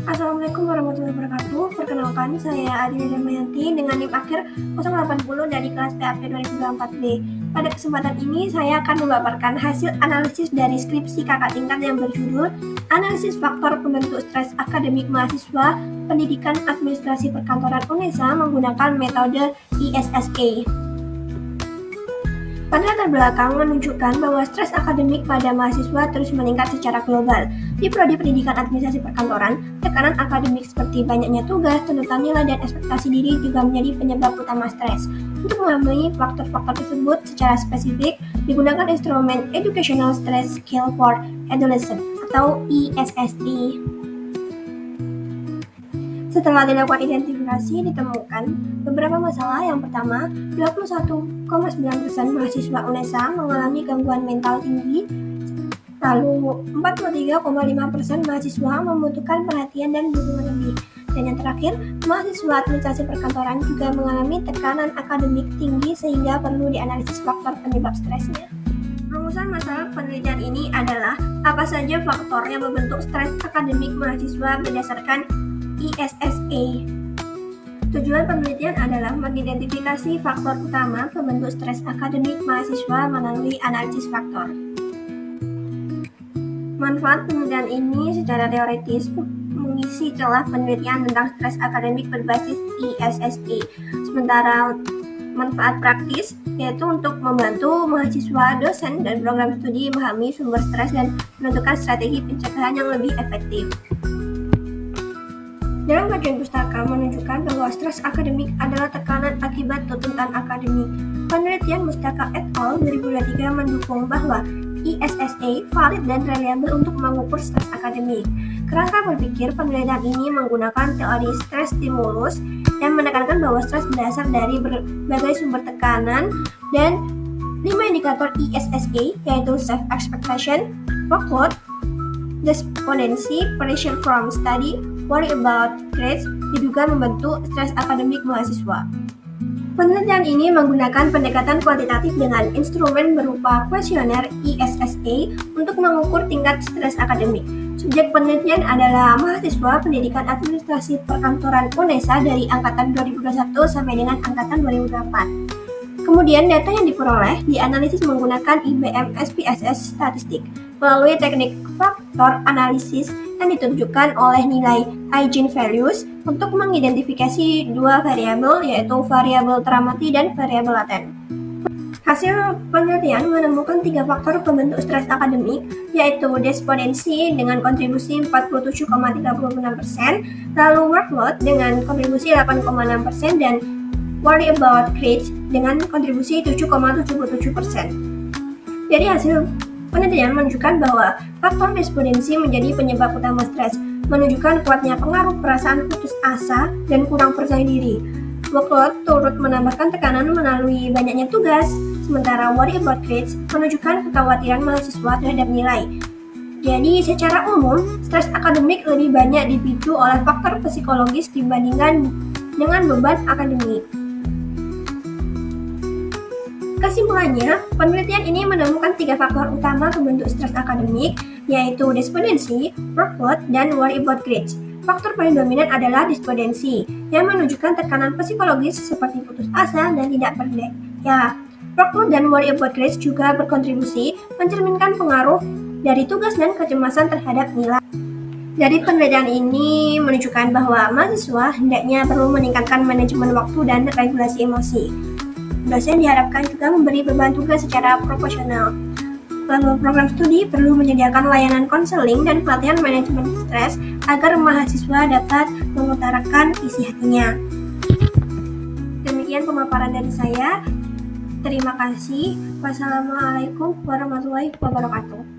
Assalamualaikum warahmatullahi wabarakatuh. Perkenalkan, saya Adina Damayanti dengan NIM akhir 080 dari kelas PAP 2024B. Pada kesempatan ini, saya akan memaparkan hasil analisis dari skripsi kakak tingkat yang berjudul Analisis Faktor Pembentuk Stres Akademik Mahasiswa Pendidikan Administrasi Perkantoran UNESA menggunakan metode ISSA. Pada latar belakang menunjukkan bahwa stres akademik pada mahasiswa terus meningkat secara global. Di prodi pendidikan administrasi perkantoran, tekanan akademik seperti banyaknya tugas, tuntutan nilai, dan ekspektasi diri juga menjadi penyebab utama stres. Untuk memahami faktor-faktor tersebut secara spesifik, digunakan instrumen Educational Stress Scale for Adolescents atau ISSE. Setelah dilakukan identifikasi, ditemukan beberapa masalah. Yang pertama, 21,9% mahasiswa UNESA mengalami gangguan mental tinggi, lalu 43,5% mahasiswa membutuhkan perhatian dan dukungan lebih. Dan yang terakhir, mahasiswa administrasi perkantoran juga mengalami tekanan akademik tinggi sehingga perlu dianalisis faktor penyebab stresnya. Rumusan masalah penelitian ini adalah apa saja faktor yang membentuk stres akademik mahasiswa berdasarkan ISSA. Tujuan penelitian adalah mengidentifikasi faktor utama pembentuk stres akademik mahasiswa melalui analisis faktor. Manfaat penelitian ini secara teoritis mengisi celah penelitian tentang stres akademik berbasis ISSA. Sementara manfaat praktis yaitu untuk membantu mahasiswa, dosen, dan program studi memahami sumber stres dan menentukan strategi pencegahan yang lebih efektif. Dalam bagian pustaka menunjukkan bahwa stres akademik adalah tekanan akibat tuntutan akademik. Penelitian Mustaka et al. 2023 mendukung bahwa ISSA valid dan reliable untuk mengukur stres akademik. Kerangka berpikir penelitian ini menggunakan teori stres stimulus yang menekankan bahwa stres berasal dari berbagai sumber tekanan dan 5 indikator ISSA yaitu self-expectation, workload, despondency, pressure from study, worry about grades diduga membentuk stres akademik mahasiswa. Penelitian ini menggunakan pendekatan kuantitatif dengan instrumen berupa kuesioner ISSA untuk mengukur tingkat stres akademik. Subjek penelitian adalah mahasiswa pendidikan administrasi perkantoran UNESA dari angkatan 2021 sampai dengan angkatan 2024. Kemudian data yang diperoleh dianalisis menggunakan IBM SPSS statistik melalui teknik faktor analisis yang ditunjukkan oleh nilai eigenvalues untuk mengidentifikasi dua variabel yaitu variabel teramati dan variabel laten. Hasil penelitian menemukan 3 faktor pembentuk stres akademik yaitu despondency dengan kontribusi 47,36%, lalu workload dengan kontribusi 8,6% dan worry about grades dengan kontribusi 7,77%. Dari hasil penelitian menunjukkan bahwa faktor despondency menjadi penyebab utama stres, menunjukkan kuatnya pengaruh perasaan putus asa dan kurang percaya diri. Workload turut menambahkan tekanan melalui banyaknya tugas, sementara worry about grades menunjukkan kekhawatiran mahasiswa terhadap nilai. Jadi secara umum, stres akademik lebih banyak dipicu oleh faktor psikologis dibandingkan dengan beban akademik. Kesimpulannya, penelitian ini menemukan 3 faktor utama pembentuk stres akademik, yaitu despondency, workload, dan worry about grades. Faktor paling dominan adalah despondency, yang menunjukkan tekanan psikologis seperti putus asa dan tidak berdaya. Workload dan worry about grades juga berkontribusi mencerminkan pengaruh dari tugas dan kecemasan terhadap nilai. Dari penelitian ini menunjukkan bahwa mahasiswa hendaknya perlu meningkatkan manajemen waktu dan regulasi emosi. Dosen diharapkan juga memberi beban tugas secara proporsional. Lalu program studi perlu menyediakan layanan konseling dan pelatihan manajemen stres agar mahasiswa dapat mengutarakan isi hatinya. Demikian pemaparan dari saya. Terima kasih. Wassalamualaikum warahmatullahi wabarakatuh.